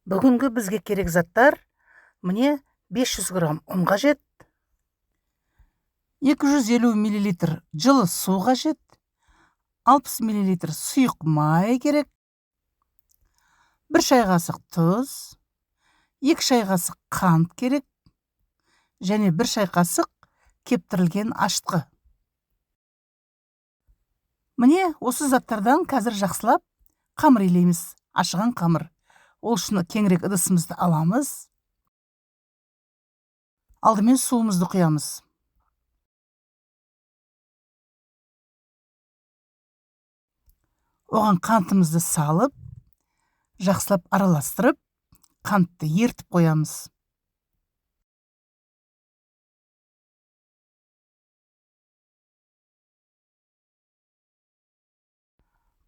Бүгінгі бізге керек заттар, міне 500 грамм ұн қажет, 250 мл жылы су қажет, 60 мл сұйық май керек, 1 шай қасық тұз, 2 шай қасық қант керек, және 1 шай қасық кептірілген ашытқы. Міне осы заттардан қазір жақсылап қамыр илейміз, ашыған қамыр. Ол үшін кеңірек ыдысымызды аламыз. Алдымен суымызды құямыз. Оған қантымызды салып, жақсылап араластырып, қантты ертіп қоямыз.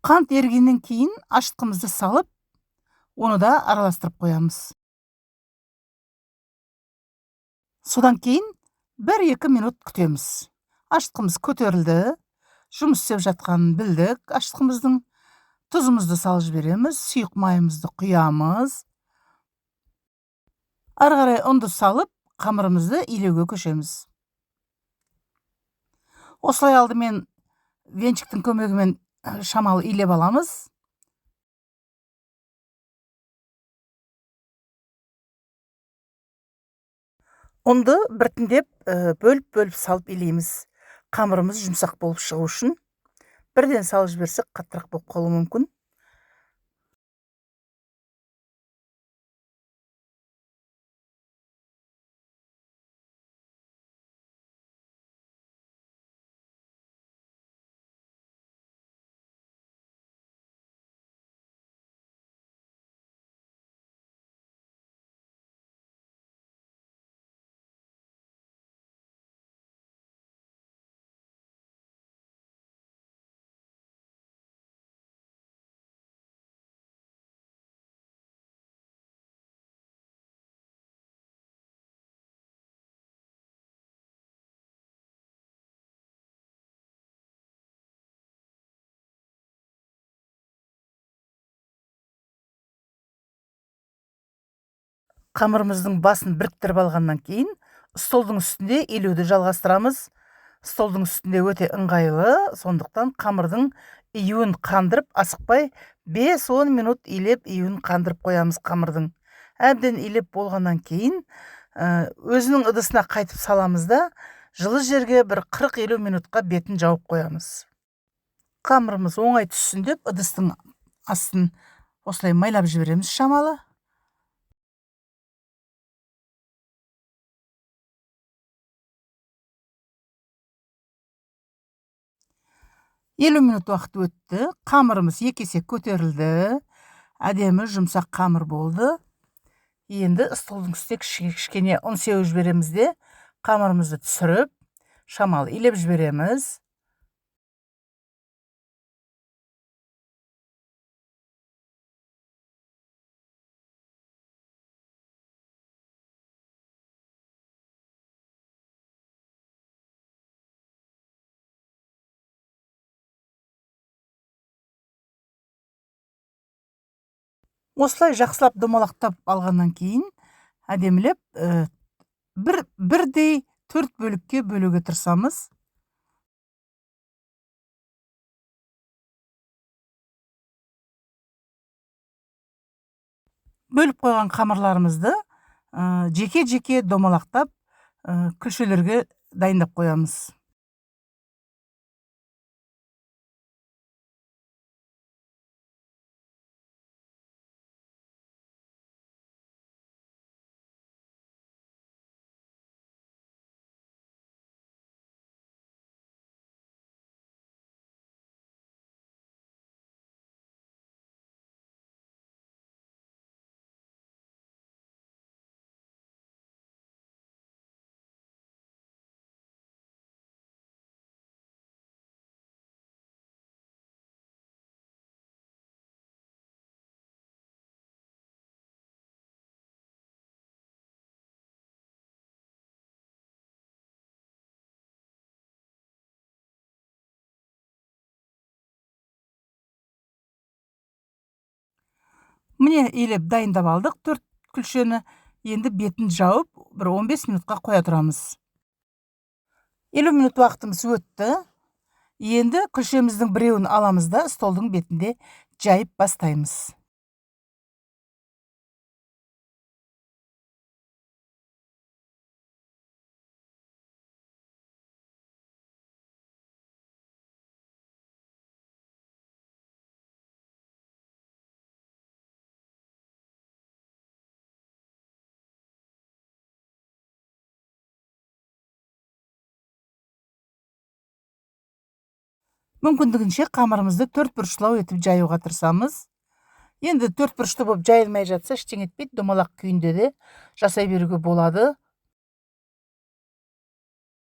Қант ергеннен кейін ашытқымызды салып, оны да араластырып қоямыз. Содан кейін 1-2 минут күтеміз. Ашытқымыз көтерілді, жұмыс істеп жатқанын білдік. Ашытқымыздың тұзымызды салып жібереміз, сұйық майымызды құямыз. Ары қарай ұнды салып, қамырымызды илеуге көшеміз. Осылай алдымен венчиктің көмегімен шамалы илеп аламыз. Ұнды біртіндеп бөліп салып илейміз. Қамырымыз жұмсақ болып шығу үшін. Бірден салып жіберсек қаттырақ болып қалуы мүмкін. Қамырымыздың басын біріктіріп алғаннан кейін, столдың үстінде илеуді жалғастырамыз. Столдың үстінде өте ыңғайлы, сондықтан қамырдың июін қандырып, асықпай 5-10 минут илеп, июін қандырып қоямыз қамырдың. Әбден илеп болғаннан кейін, өзінің ыдысына қайтып саламыз да, жылы жерге бір 40-50 минутқа бетін жауып қоямыз. Қамырымыз оңай түссін деп, ыдыстың астын осылай майлап жібереміз шамалы. 50 минут уақыт өтті. Қамырымыз 2 есе көтерілді. Әдемі жұмсақ қамыр болды. Енді столдың үстіне кішкене ұн сеуіп жібереміз де, қамырымызды түсіріп, шамалы илеп жібереміз. Осылай жақсылап домалақтап алғаннан кейін, әдемілеп бірдей 4 бөлікке бөлуге тырысамыз. Бөліп қойған қамырларымызды жеке-жеке домалақтап, күлшелерге дайындап қоямыз. Міне илеп дайындап алдық 4 күлшені. Енді бетін жауып, бір 15 минутқа қоя тұрамыз. 50 минут уақытымыз өтті. Енді күлшеміздің біреуін аламыз да столдың бетінде жайып бастаймыз. Мүмкіндігінше қамырымызды 4 бұрыштылау етіп жаюға тырысамыз. Енді 4 бұрышты болып жайылмай жатса, ештеңе етпейді, домалақ күйінде де жасай беруге болады.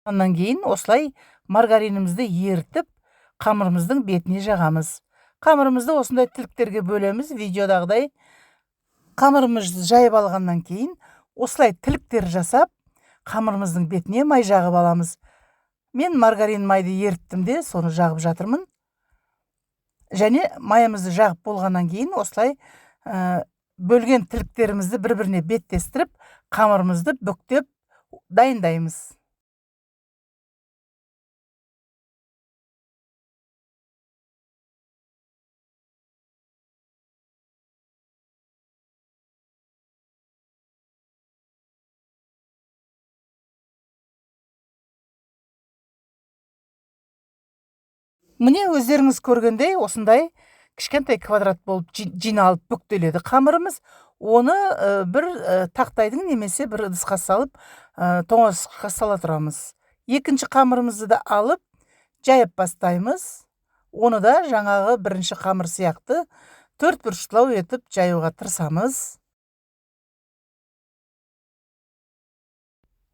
Онан кейін осылай маргаринімізді ерітіп, қамырымыздың бетіне жағамыз. Қамырымызды осындай тіліктерге бөлеміз, видеодағыдай. Қамырымызды жайып алғаннан кейін, осылай тіліктер жасап, қамырымыздың бетіне май жағып аламыз. Мен маргарин майды еріттім де, соны жағып жатырмын. Және майымызды жағып болғаннан кейін, осылай бөлген тіліктерімізді бір-біріне беттестіріп, қамырымызды бүктеп дайындаймыз. Міне өздеріңіз көргендей, осындай кішкентай квадрат болып жиналып бүктеледі қамырымыз. Оны бір тақтайдың немесе бір ыдысқа салып, тоңазытқышқа сала тұрамыз. Екінші қамырымызды да алып, жайып бастаймыз. Оны да жаңағы бірінші қамыр сияқты 4 бұрыштылау етіп жаюға тырысамыз.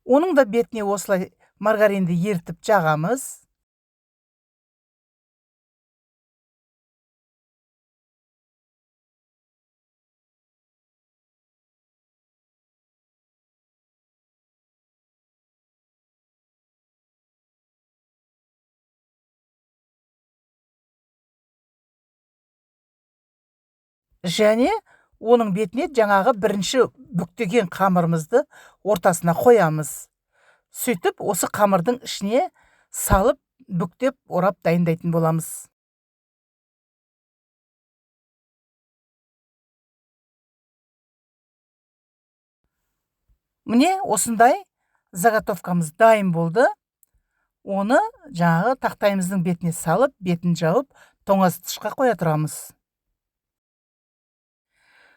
Оның да бетіне осылай маргаринді ерітіп жағамыз. Және оның бетіне жаңағы бірінші бүктеген қамырымызды ортасына қоямыз. Сөйтіп, осы қамырдың ішіне салып, бүктеп, орап дайындайтын боламыз. Міне осындай заготовкамыз дайын болды. Оны жаңағы тақтайымыздың бетіне салып, бетін жауып, тоңазытқышқа қоя тұрамыз.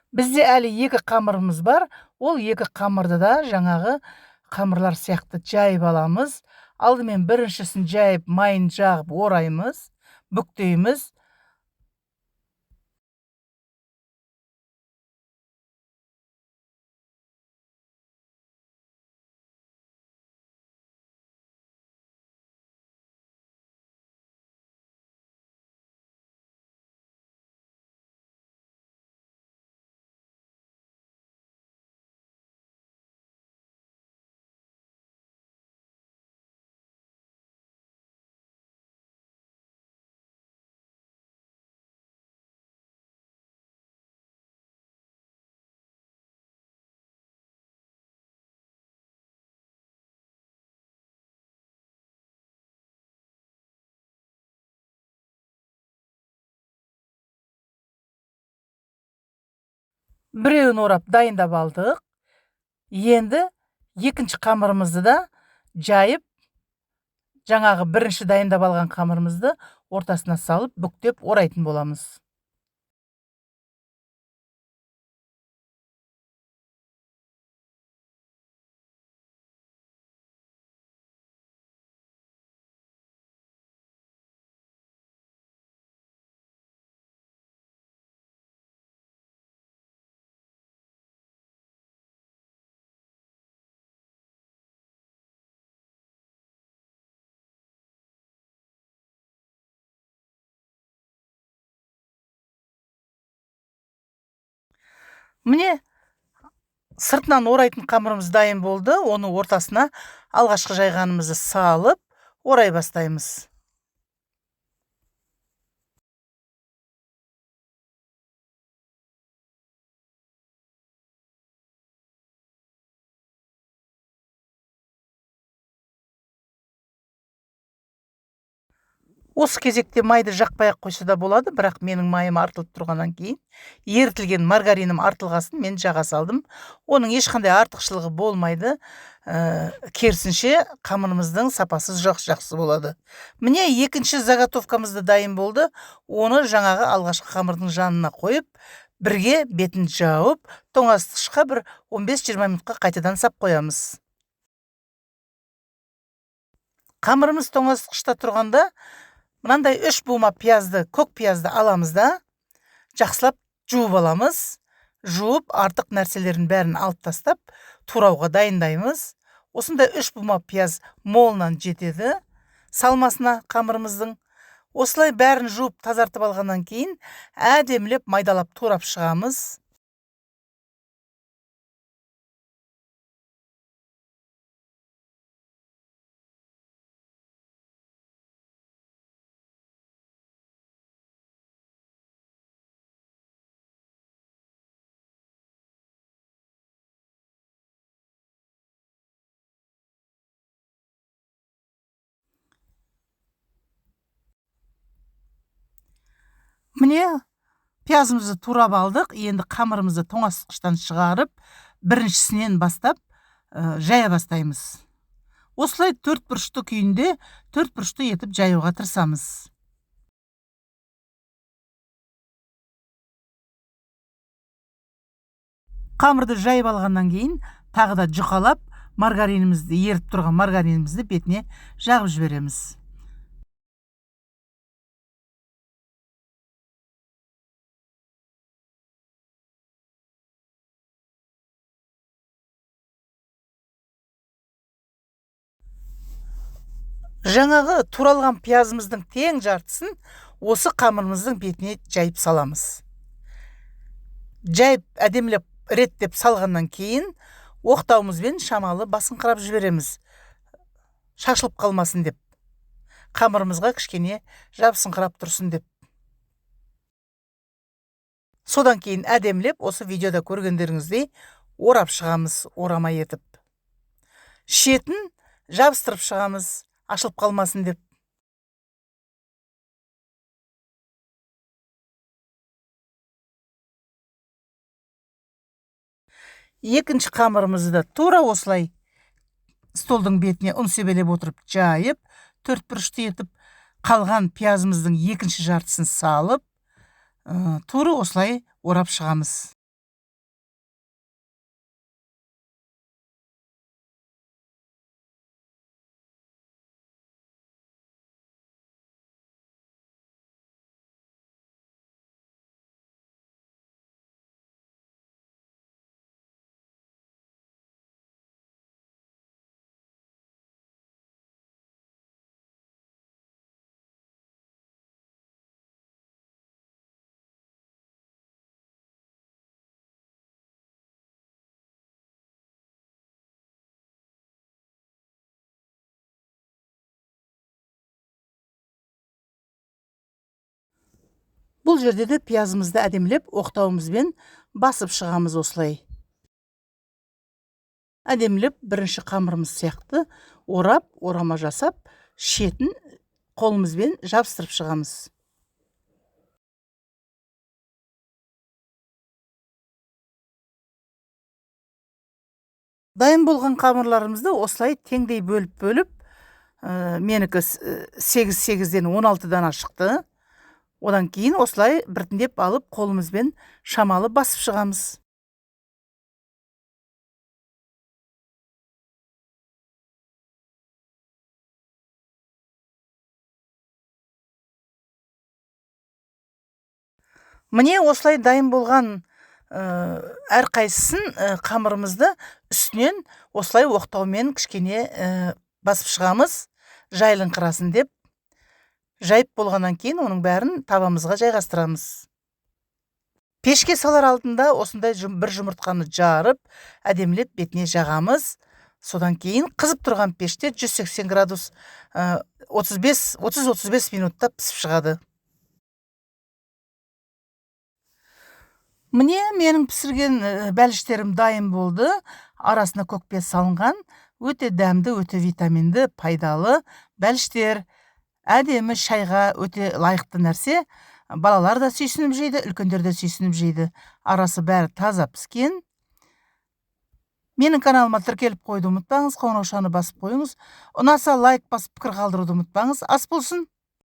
Бізде әлі 2 қамырымыз бар. Ол 2 қамырды да жаңағы қамырлар сияқты жайып аламыз. Алдымен біріншісін жайып, майын жағып ораймыз, бүктейміз. Біреуін орап дайындап алдық. Енді екінші қамырымызды да жайып, жаңағы бірінші дайындап алған қамырымызды ортасына салып, бүктеп орайтын боламыз. Міне сыртынан орайтын қамырымыз дайын болды. Оны ортасына алғашқы жайғанымызды салып, орай бастаймыз. Осы кезекте майды жақпай ақ қойса да болады, бірақ менің майым артылып тұрғаннан кейін ерітілген маргариным артылғасын мен жаға салдым. Оның ешқандай артықшылығы болмайды. Керісінше қамырымыздың сапасы жақсы болады. Міне екінші заготовкамыз да дайын болды. Оны жаңағы алғашқы қамырдың жанына қойып, бірге бетін жауып, тоңазытқышқа бір 15-20 минутқа қайтадан сап қоямыз. Қамырымыз тоңазытқышта тұрғанда мынандай 3 бума пиязды, көк пиязды аламыз да, жақсылап жуып аламыз. Жуып, артық нәрселерін бәрін алып тастап, турауға дайындаймыз. Осындай 3 бума пияз молынан жетеді салмасына қамырымыздың. Осылай бәрін жуып, тазартып алғаннан кейін, әдемілеп майдалап турап шығамыз. Міне пиязымызды турап алдық. Енді қамырымызды тоңазытқыштан шығарып, біріншісінен бастап жая бастаймыз. Осылай 4 бұрышты күйінде 4 бұрышты етіп жаюға тырысамыз. Қамырды жайып алғаннан кейін тағы да жұқалап, маргаринімізді, еріп тұрған маргаринімізді бетіне жағып жібереміз. Жаңағы туралған пиязымыздың тең жартысын осы қамырымыздың бетіне жайып саламыз. Жайып әдемілеп реттеп салғаннан кейін оқтауымызбен шамалы басыңқырап жібереміз. Шашылып қалмасын деп. Қамырымызға кішкене жабысыңқырап тұрсын деп. Содан кейін әдемілеп осы видеода көргендеріңіздей орап шығамыз, орама етіп. Шетін жабыстырып шығамыз, ашылып қалмасын деп. Екінші қамырымызды да тура осылай столдың бетіне ұн себелеп отырып жайып, 4 бұрышты етіп, қалған пиязымыздың екінші жартысын салып, тура осылай орап шығамыз. Бұл жерде де пиязымызды әдемілеп оқтауымызбен басып шығамыз осылай. Әдемілеп бірінші қамырымыз сияқты орап, орама жасап, шетін қолымызбен жабыстырып шығамыз. Дайын болған қамырларымызды осылай теңдей бөліп, менікі 8-8-ден 16 дана шықты. Одан кейін осылай біртіндеп алып, қолымызбен шамалы басып шығамыз. Міне осылай дайын болған әрқайсысын қамырымызды үстінен осылай оқтаумен кішкене басып шығамыз, жайлыңқырасын деп. Жайып болғаннан кейін оның бәрін табамызға жайғастырамыз. Пешке салар алдында осындай бір жұмыртқаны жарып, әдемілеп бетіне жағамыз. Содан кейін қызып тұрған пеште 180 градус 30-35 минутта пісіп шығады. Міне менің пісірген бәліштерім дайын болды. Арасына көкпес салынған, өте дәмді, өте витаминді, пайдалы бәліштер. әдемі шайға өте лайықты нәрсе. Балалар да сүйсініп жейді, үлкендер де сүйсініп жейді. Арасы бәрі таза піскен. Менің каналыма тіркеліп қойды ұмытпаңыз, қоңыраушаны басып қойыңыз. Ұнаса лайк басып пікір қалдыруды ұмытпаңыз. Ас болсын.